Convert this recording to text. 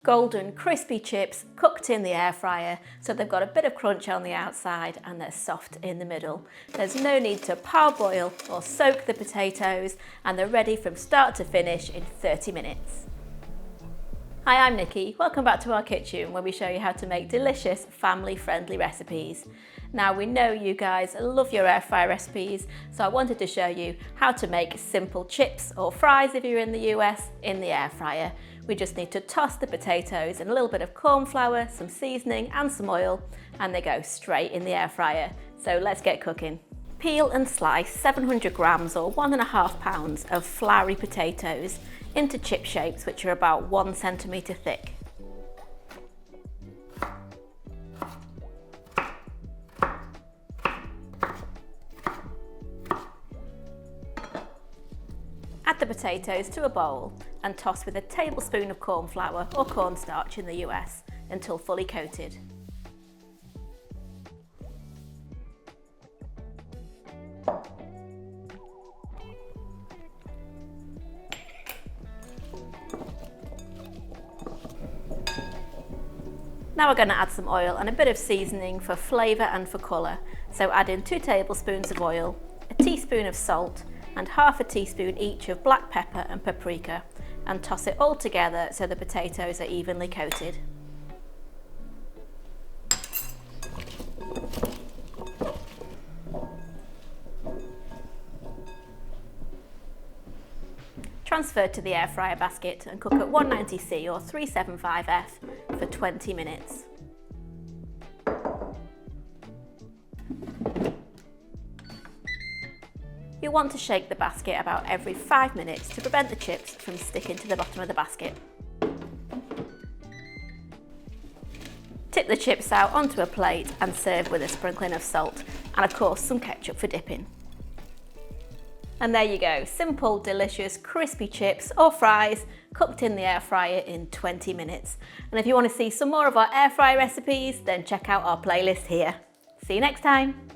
Golden crispy chips cooked in the air fryer, so they've got a bit of crunch on the outside and they're soft in the middle. There's no need to parboil or soak the potatoes, and they're ready from start to finish in 30 minutes. Hi, I'm Nikki. Welcome back to our kitchen where we show you how to make delicious family-friendly recipes. Now, we know you guys love your air fryer recipes, so I wanted to show you how to make simple chips or fries if you're in the US in the air fryer. We just need to toss the potatoes in a little bit of corn flour, some seasoning and some oil, and they go straight in the air fryer. So let's get cooking. Peel and slice 700 grams or 1.5 pounds of floury potatoes into chip shapes which are about 1 centimetre thick. Add the potatoes to a bowl and toss with a tablespoon of corn flour or cornstarch in the US until fully coated. Now we're going to add some oil and a bit of seasoning for flavour and for colour. So add in 2 tablespoons of oil, a teaspoon of salt and half a teaspoon each of black pepper and paprika, and toss it all together so the potatoes are evenly coated. Transfer to the air fryer basket and cook at 190C or 375F for 20 minutes. You'll want to shake the basket about every 5 minutes to prevent the chips from sticking to the bottom of the basket. Tip the chips out onto a plate and serve with a sprinkling of salt and of course some ketchup for dipping. And there you go, simple, delicious, crispy chips or fries cooked in the air fryer in 20 minutes. And if you want to see some more of our air fryer recipes, then check out our playlist here. See you next time.